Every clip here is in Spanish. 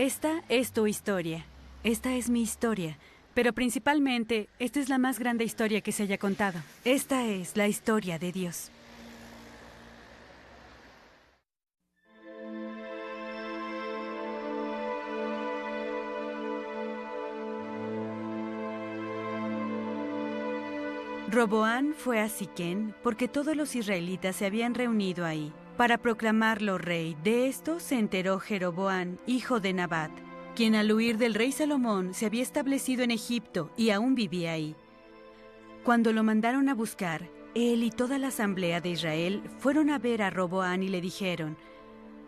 Esta es tu historia. Esta es mi historia. Pero principalmente, esta es la más grande historia que se haya contado. Esta es la historia de Dios. Roboán fue a Siquén porque todos los israelitas se habían reunido ahí para proclamarlo rey. De esto se enteró Jeroboán, hijo de Nabat, quien al huir del rey Salomón se había establecido en Egipto y aún vivía ahí. Cuando lo mandaron a buscar, él y toda la asamblea de Israel fueron a ver a Roboán y le dijeron: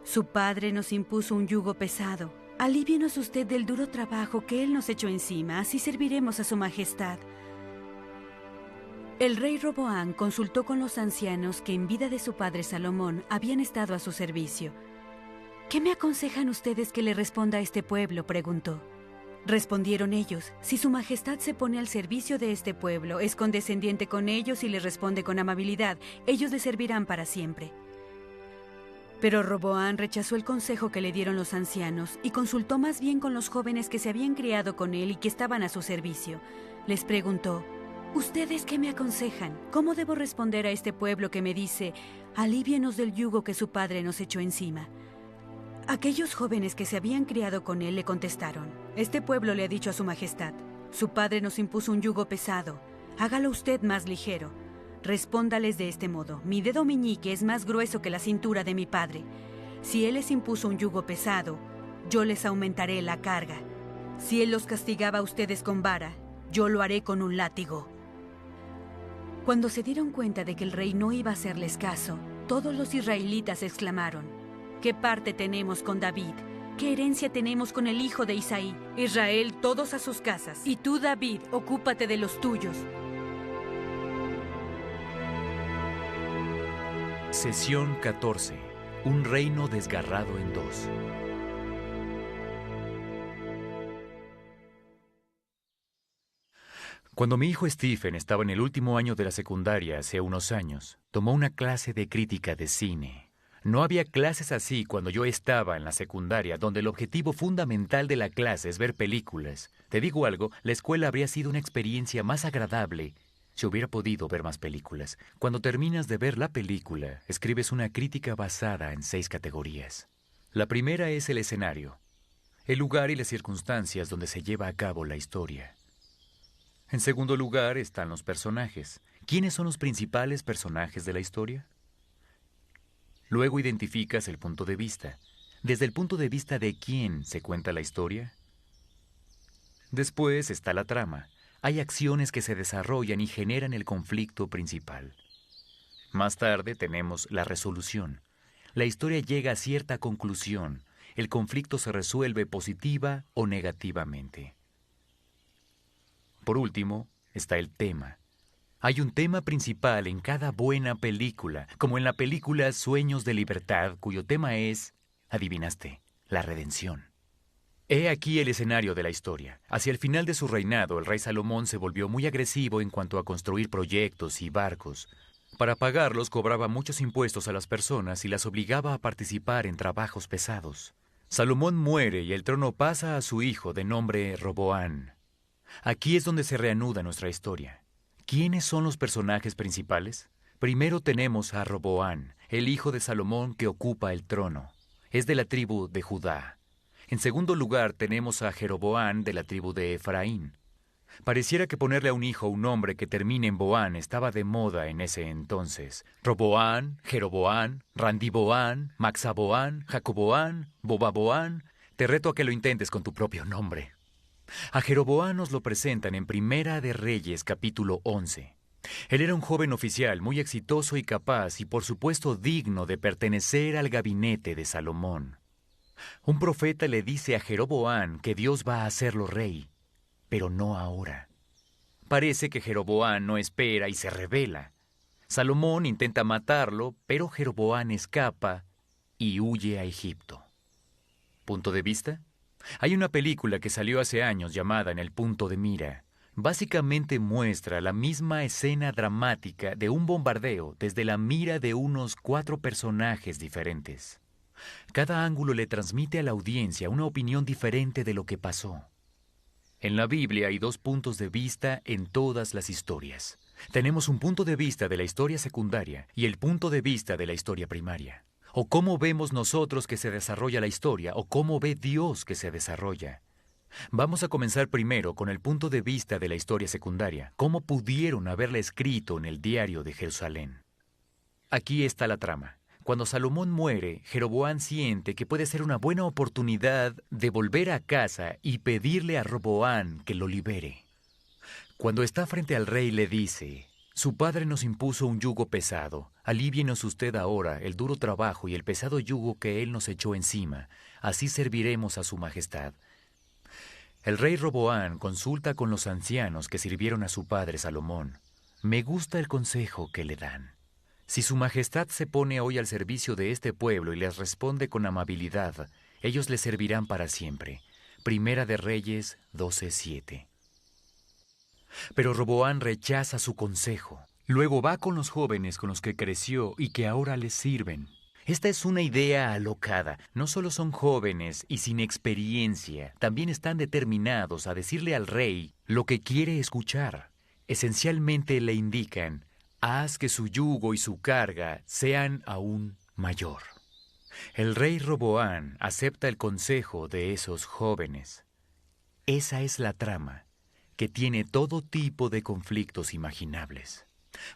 «Su padre nos impuso un yugo pesado. Alívienos usted del duro trabajo que él nos echó encima, así serviremos a su majestad». El rey Roboán consultó con los ancianos que en vida de su padre Salomón habían estado a su servicio. «¿Qué me aconsejan ustedes que le responda a este pueblo?», preguntó. Respondieron ellos: «Si su majestad se pone al servicio de este pueblo, es condescendiente con ellos y les responde con amabilidad, ellos le servirán para siempre». Pero Roboán rechazó el consejo que le dieron los ancianos y consultó más bien con los jóvenes que se habían criado con él y que estaban a su servicio. Les preguntó: «¿Ustedes qué me aconsejan? ¿Cómo debo responder a este pueblo que me dice: alívienos del yugo que su padre nos echó encima?» Aquellos jóvenes que se habían criado con él le contestaron: «Este pueblo le ha dicho a su majestad: su padre nos impuso un yugo pesado. Hágalo usted más ligero. Respóndales de este modo: mi dedo meñique es más grueso que la cintura de mi padre. Si él les impuso un yugo pesado, yo les aumentaré la carga. Si él los castigaba a ustedes con vara, yo lo haré con un látigo». Cuando se dieron cuenta de que el rey no iba a hacerles caso, todos los israelitas exclamaron: «¿Qué parte tenemos con David? ¿Qué herencia tenemos con el hijo de Isaí? Israel, todos a sus casas. Y tú, David, ocúpate de los tuyos». Sesión 14. Un reino desgarrado en dos. Cuando mi hijo Stephen estaba en el último año de la secundaria hace unos años, tomó una clase de crítica de cine. No había clases así cuando yo estaba en la secundaria, donde el objetivo fundamental de la clase es ver películas. Te digo algo, la escuela habría sido una experiencia más agradable si hubiera podido ver más películas. Cuando terminas de ver la película, escribes una crítica basada en 6 categorías. La primera es el escenario, el lugar y las circunstancias donde se lleva a cabo la historia. En segundo lugar están los personajes. ¿Quiénes son los principales personajes de la historia? Luego identificas el punto de vista. ¿Desde el punto de vista de quién se cuenta la historia? Después está la trama. Hay acciones que se desarrollan y generan el conflicto principal. Más tarde tenemos la resolución. La historia llega a cierta conclusión. El conflicto se resuelve positiva o negativamente. Por último, está el tema. Hay un tema principal en cada buena película, como en la película Sueños de Libertad, cuyo tema es, adivinaste, la redención. He aquí el escenario de la historia. Hacia el final de su reinado, el rey Salomón se volvió muy agresivo en cuanto a construir proyectos y barcos. Para pagarlos, cobraba muchos impuestos a las personas y las obligaba a participar en trabajos pesados. Salomón muere y el trono pasa a su hijo de nombre Roboán. Aquí es donde se reanuda nuestra historia. ¿Quiénes son los personajes principales? Primero tenemos a Roboán, el hijo de Salomón que ocupa el trono. Es de la tribu de Judá. En segundo lugar tenemos a Jeroboán de la tribu de Efraín. Pareciera que ponerle a un hijo un nombre que termine en Boán estaba de moda en ese entonces. Roboán, Jeroboán, Randiboán, Maxaboán, Jacoboán, Bobaboán. Te reto a que lo intentes con tu propio nombre. A Jeroboán nos lo presentan en Primera de Reyes, capítulo 11. Él era un joven oficial muy exitoso y capaz y por supuesto digno de pertenecer al gabinete de Salomón. Un profeta le dice a Jeroboán que Dios va a hacerlo rey, pero no ahora. Parece que Jeroboán no espera y se rebela. Salomón intenta matarlo, pero Jeroboán escapa y huye a Egipto. ¿Punto de vista? Hay una película que salió hace años llamada En el punto de mira. Básicamente muestra la misma escena dramática de un bombardeo desde la mira de unos 4 personajes diferentes. Cada ángulo le transmite a la audiencia una opinión diferente de lo que pasó. En la Biblia hay dos puntos de vista en todas las historias. Tenemos un punto de vista de la historia secundaria y el punto de vista de la historia primaria. O cómo vemos nosotros que se desarrolla la historia, o cómo ve Dios que se desarrolla. Vamos a comenzar primero con el punto de vista de la historia secundaria. ¿Cómo pudieron haberla escrito en el diario de Jerusalén? Aquí está la trama. Cuando Salomón muere, Jeroboam siente que puede ser una buena oportunidad de volver a casa y pedirle a Roboam que lo libere. Cuando está frente al rey le dice: «Su padre nos impuso un yugo pesado. Alívienos usted ahora el duro trabajo y el pesado yugo que él nos echó encima. Así serviremos a su majestad». El rey Roboam consulta con los ancianos que sirvieron a su padre Salomón. Me gusta el consejo que le dan. Si su majestad se pone hoy al servicio de este pueblo y les responde con amabilidad, ellos le servirán para siempre. Primera de Reyes 12:7. Pero Roboam rechaza su consejo. Luego va con los jóvenes con los que creció y que ahora les sirven. Esta es una idea alocada. No solo son jóvenes y sin experiencia, también están determinados a decirle al rey lo que quiere escuchar. Esencialmente le indican: haz que su yugo y su carga sean aún mayor. El rey Roboam acepta el consejo de esos jóvenes. Esa es la trama, que tiene todo tipo de conflictos imaginables.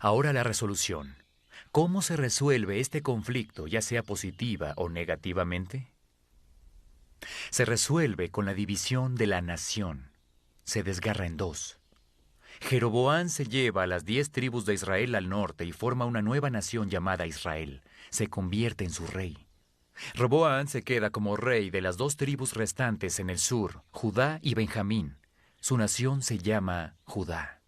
Ahora la resolución. ¿Cómo se resuelve este conflicto, ya sea positiva o negativamente? Se resuelve con la división de la nación. Se desgarra en dos. Jeroboam se lleva a las 10 tribus de Israel al norte y forma una nueva nación llamada Israel. Se convierte en su rey. Roboam se queda como rey de las 2 tribus restantes en el sur, Judá y Benjamín. Su nación se llama Judá.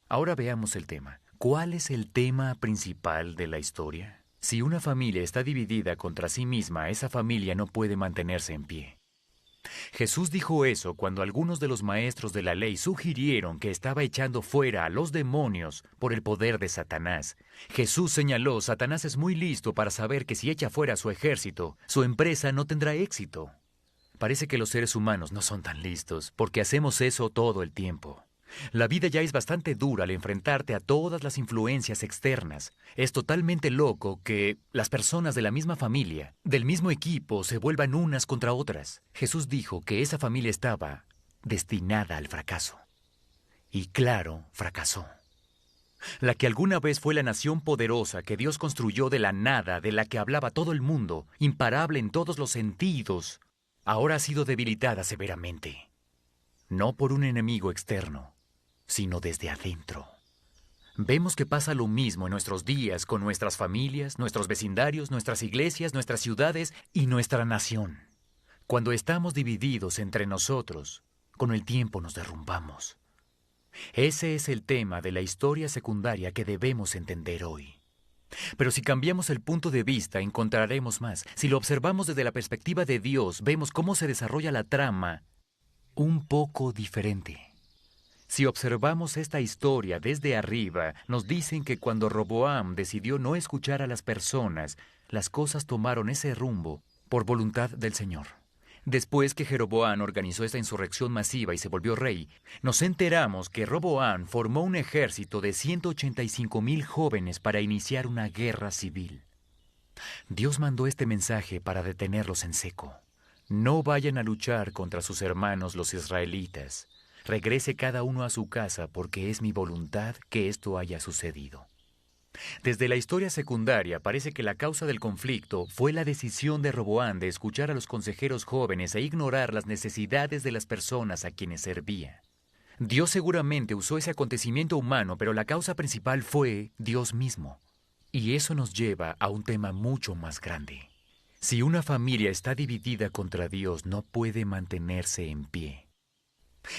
Ahora veamos el tema. ¿Cuál es el tema principal de la historia? Si una familia está dividida contra sí misma, esa familia no puede mantenerse en pie. Jesús dijo eso cuando algunos de los maestros de la ley sugirieron que estaba echando fuera a los demonios por el poder de Satanás. Jesús señaló: Satanás es muy listo para saber que si echa fuera a su ejército, su empresa no tendrá éxito. Parece que los seres humanos no son tan listos, porque hacemos eso todo el tiempo. La vida ya es bastante dura al enfrentarte a todas las influencias externas. Es totalmente loco que las personas de la misma familia, del mismo equipo, se vuelvan unas contra otras. Jesús dijo que esa familia estaba destinada al fracaso. Y claro, fracasó. La que alguna vez fue la nación poderosa que Dios construyó de la nada, de la que hablaba todo el mundo, imparable en todos los sentidos, ahora ha sido debilitada severamente. No por un enemigo externo, sino desde adentro. Vemos que pasa lo mismo en nuestros días con nuestras familias, nuestros vecindarios, nuestras iglesias, nuestras ciudades y nuestra nación. Cuando estamos divididos entre nosotros, con el tiempo nos derrumbamos. Ese es el tema de la historia secundaria que debemos entender hoy. Pero si cambiamos el punto de vista, encontraremos más. Si lo observamos desde la perspectiva de Dios, vemos cómo se desarrolla la trama un poco diferente. Si observamos esta historia desde arriba, nos dicen que cuando Roboam decidió no escuchar a las personas, las cosas tomaron ese rumbo por voluntad del Señor. Después que Jeroboam organizó esta insurrección masiva y se volvió rey, nos enteramos que Roboam formó un ejército de 185,000 jóvenes para iniciar una guerra civil. Dios mandó este mensaje para detenerlos en seco. No vayan a luchar contra sus hermanos los israelitas. Regrese cada uno a su casa porque es mi voluntad que esto haya sucedido. Desde la historia secundaria parece que la causa del conflicto fue la decisión de Roboam de escuchar a los consejeros jóvenes e ignorar las necesidades de las personas a quienes servía. Dios seguramente usó ese acontecimiento humano, pero la causa principal fue Dios mismo. Y eso nos lleva a un tema mucho más grande. Si una familia está dividida contra Dios, no puede mantenerse en pie.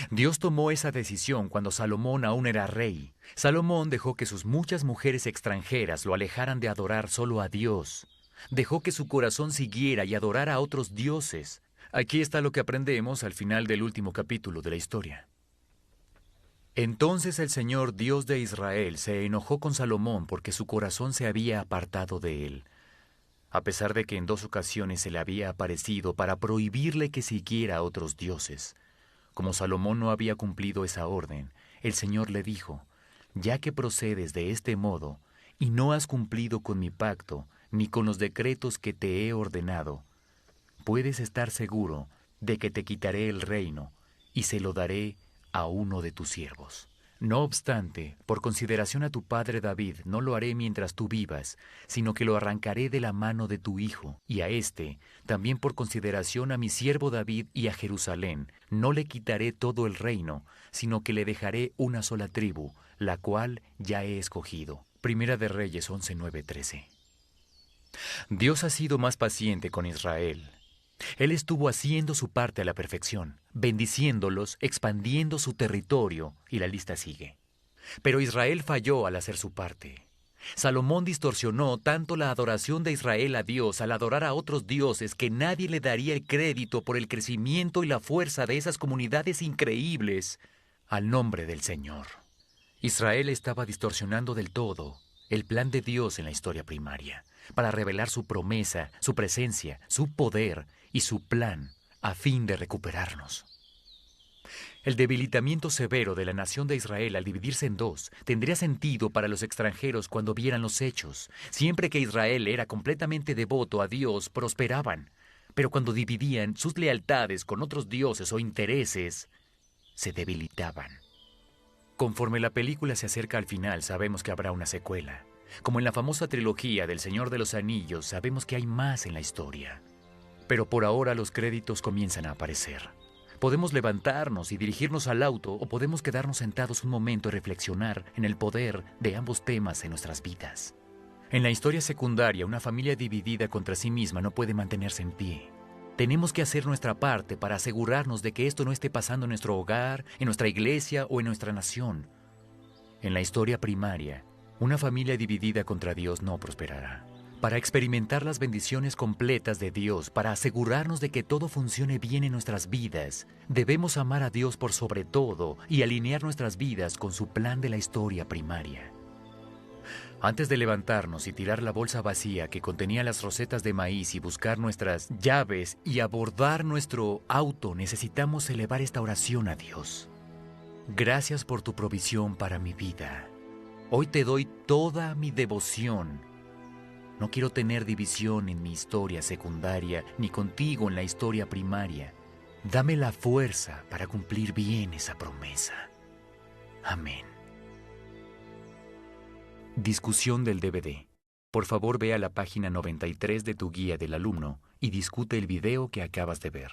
Dios tomó esa decisión cuando Salomón aún era rey. Salomón dejó que sus muchas mujeres extranjeras lo alejaran de adorar solo a Dios. Dejó que su corazón siguiera y adorara a otros dioses. Aquí está lo que aprendemos al final del último capítulo de la historia. Entonces el Señor Dios de Israel se enojó con Salomón porque su corazón se había apartado de él. a pesar de que en 2 ocasiones se le había aparecido para prohibirle que siguiera a otros dioses. Como Salomón no había cumplido esa orden, el Señor le dijo: «Ya que procedes de este modo, y no has cumplido con mi pacto, ni con los decretos que te he ordenado, puedes estar seguro de que te quitaré el reino, y se lo daré a uno de tus siervos». No obstante, por consideración a tu padre David, no lo haré mientras tú vivas, sino que lo arrancaré de la mano de tu hijo, y a éste, también por consideración a mi siervo David y a Jerusalén, no le quitaré todo el reino, sino que le dejaré una sola tribu, la cual ya he escogido. Primera de Reyes 11:9-13. Dios ha sido más paciente con Israel. Él estuvo haciendo su parte a la perfección, bendiciéndolos, expandiendo su territorio, y la lista sigue. Pero Israel falló al hacer su parte. Salomón distorsionó tanto la adoración de Israel a Dios al adorar a otros dioses que nadie le daría el crédito por el crecimiento y la fuerza de esas comunidades increíbles al nombre del Señor. Israel estaba distorsionando del todo el plan de Dios en la historia primaria, para revelar su promesa, su presencia, su poder y su plan a fin de recuperarnos. El debilitamiento severo de la nación de Israel al dividirse en 2 tendría sentido para los extranjeros cuando vieran los hechos. Siempre que Israel era completamente devoto a Dios, prosperaban. Pero cuando dividían sus lealtades con otros dioses o intereses, se debilitaban. Conforme la película se acerca al final, sabemos que habrá una secuela. Como en la famosa trilogía del Señor de los Anillos, sabemos que hay más en la historia. Pero por ahora los créditos comienzan a aparecer. Podemos levantarnos y dirigirnos al auto, o podemos quedarnos sentados un momento y reflexionar en el poder de ambos temas en nuestras vidas. En la historia secundaria, una familia dividida contra sí misma no puede mantenerse en pie. Tenemos que hacer nuestra parte para asegurarnos de que esto no esté pasando en nuestro hogar, en nuestra iglesia o en nuestra nación. En la historia primaria, una familia dividida contra Dios no prosperará. Para experimentar las bendiciones completas de Dios, para asegurarnos de que todo funcione bien en nuestras vidas, debemos amar a Dios por sobre todo y alinear nuestras vidas con su plan de la historia primaria. Antes de levantarnos y tirar la bolsa vacía que contenía las rosetas de maíz y buscar nuestras llaves y abordar nuestro auto, necesitamos elevar esta oración a Dios. Gracias por tu provisión para mi vida. Hoy te doy toda mi devoción. No quiero tener división en mi historia secundaria ni contigo en la historia primaria. Dame la fuerza para cumplir bien esa promesa. Amén. Discusión del DVD. Por favor, ve a la página 93 de tu guía del alumno y discute el video que acabas de ver.